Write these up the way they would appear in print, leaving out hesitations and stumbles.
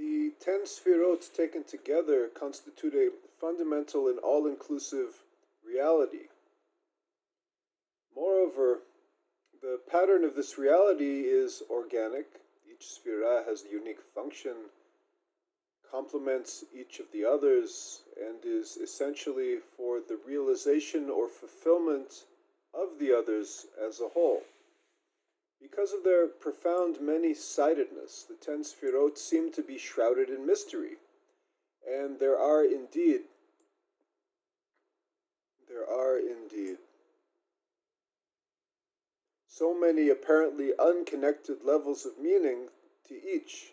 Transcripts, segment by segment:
The 10 Sefirot taken together constitute a fundamental and all-inclusive reality. Moreover, the pattern of this reality is organic. Each Sefirah has a unique function, complements each of the others, and is essentially for the realization or fulfillment of the others as a whole. Because of their profound many-sidedness, the 10 Sefirot seem to be shrouded in mystery, and there are indeed so many apparently unconnected levels of meaning to each,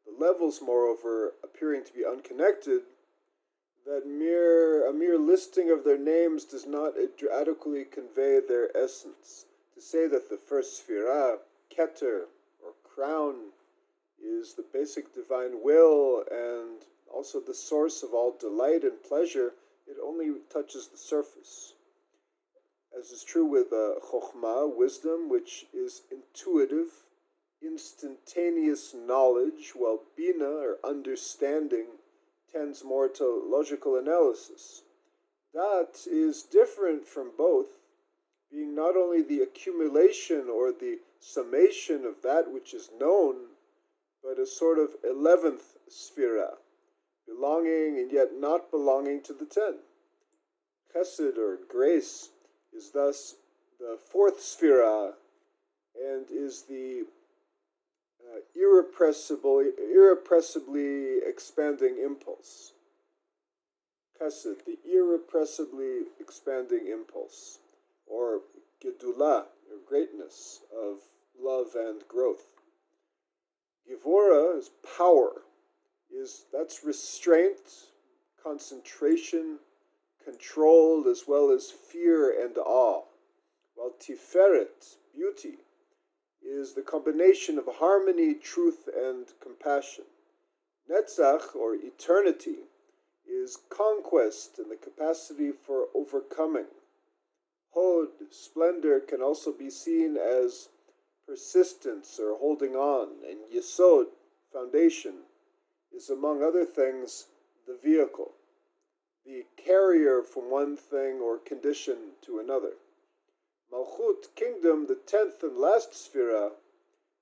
the levels, moreover, appearing to be unconnected, that a mere listing of their names does not adequately convey their essence. To say that the first Sefirah, Keter, or crown, is the basic divine will and also the source of all delight and pleasure, it only touches the surface. As is true with Chokhmah, wisdom, which is intuitive, instantaneous knowledge, while Bina, or understanding, tends more to logical analysis. That is different from both, being not only the accumulation or the summation of that which is known, but a sort of 11th Sefirah, belonging and yet not belonging to the 10. Chesed, or grace, is thus the 4th Sefirah and is the irrepressibly expanding impulse. Chesed, the irrepressibly expanding impulse, or Gedulah, or greatness of love and growth. Gevura is power, that's restraint, concentration, control, as well as fear and awe, while Tiferet, beauty, is the combination of harmony, truth, and compassion. Netzach, or eternity, is conquest and the capacity for overcoming. Hod, splendor, can also be seen as persistence or holding on, and Yesod, foundation, is among other things the vehicle, the carrier from one thing or condition to another. Malchut, kingdom, the 10th and last Sefirah,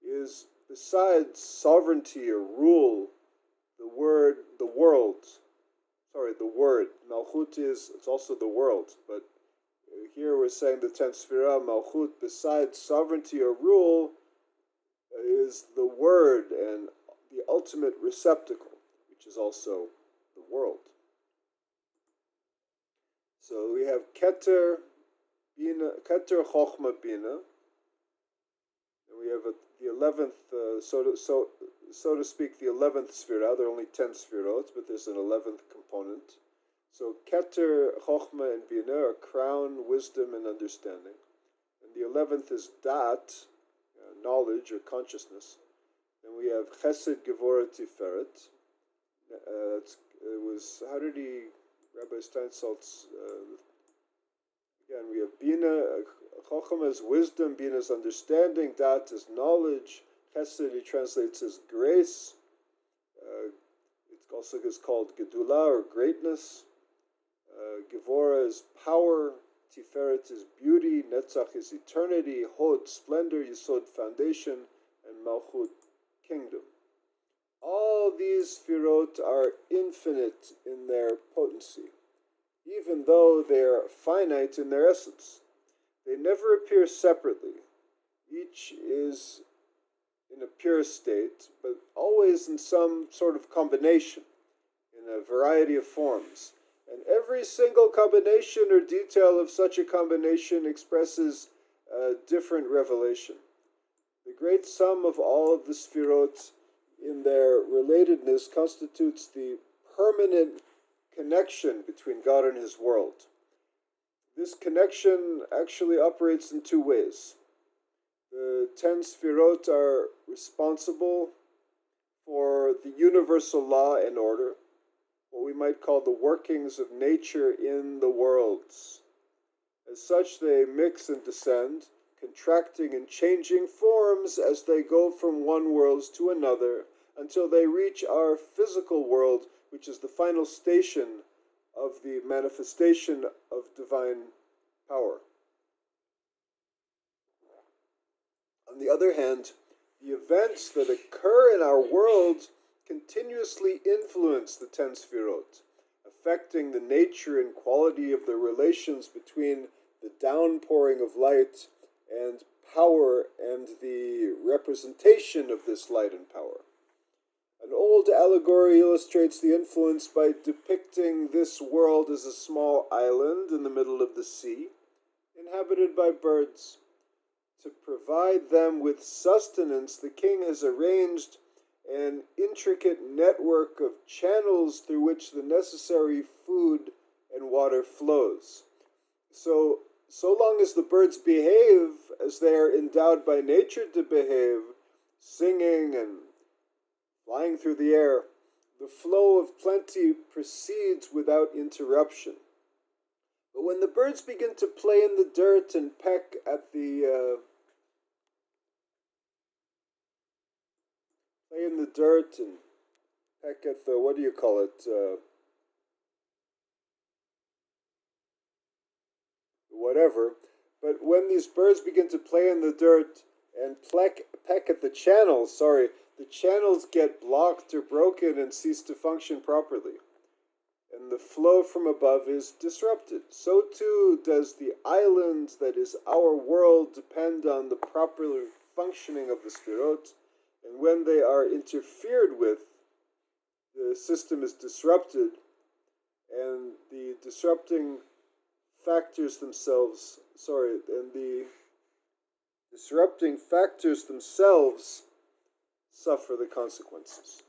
is besides sovereignty or rule, the word. Malchut it's also the world, but here we're saying the 10th Sefirah, Malchut, besides sovereignty or rule, is the word and the ultimate receptacle, which is also the world. So we have Keter, Bina, Keter, Chokhmah, Bina, and we have the 11th, so to speak, the 11th Sefirah. There are only 10 Sefirot, but there's an 11th component. So Keter, Chokhmah, and Bina are crown, wisdom, and understanding. And the 11th is Dat, knowledge or consciousness. Then we have Chesed, Gevura, Tiferet. Rabbi Steinsaltz, again, we have Bina, Chokhmah is wisdom, Bina is understanding, Dat is knowledge, Chesed he translates as grace. It also is called Gedulah, or greatness. Gevura is power, Tiferet is beauty, Netzach is eternity, Hod, splendor, Yesod, foundation, and Malchut, kingdom. All these Sefirot are infinite in their potency, even though they are finite in their essence. They never appear separately. Each is in a pure state, but always in some sort of combination, in a variety of forms. And every single combination or detail of such a combination expresses a different revelation. The great sum of all of the Sefirot in their relatedness constitutes the permanent connection between God and His world. This connection actually operates in two ways. The 10 Sefirot are responsible for the universal law and order, what we might call the workings of nature in the worlds. As such, they mix and descend, contracting and changing forms as they go from one world to another, until they reach our physical world, which is the final station of the manifestation of divine power. On the other hand, the events that occur in our world continuously influence the 10 Sefirot, affecting the nature and quality of the relations between the downpouring of light and power and the representation of this light and power. An old allegory illustrates the influence by depicting this world as a small island in the middle of the sea, inhabited by birds. To provide them with sustenance, the king has arranged an intricate network of channels through which the necessary food and water flows. So long as the birds behave as they are endowed by nature to behave, singing and flying through the air, the flow of plenty proceeds without interruption. But when the birds begin to play in the dirt and peck at the what do you call it? Whatever. But when these birds begin to play in the dirt and peck at the channels, the channels get blocked or broken and cease to function properly, and the flow from above is disrupted. So too does the island that is our world depend on the proper functioning of the Sefirot, and when they are interfered with, the system is disrupted, and the disrupting factors themselves suffer the consequences.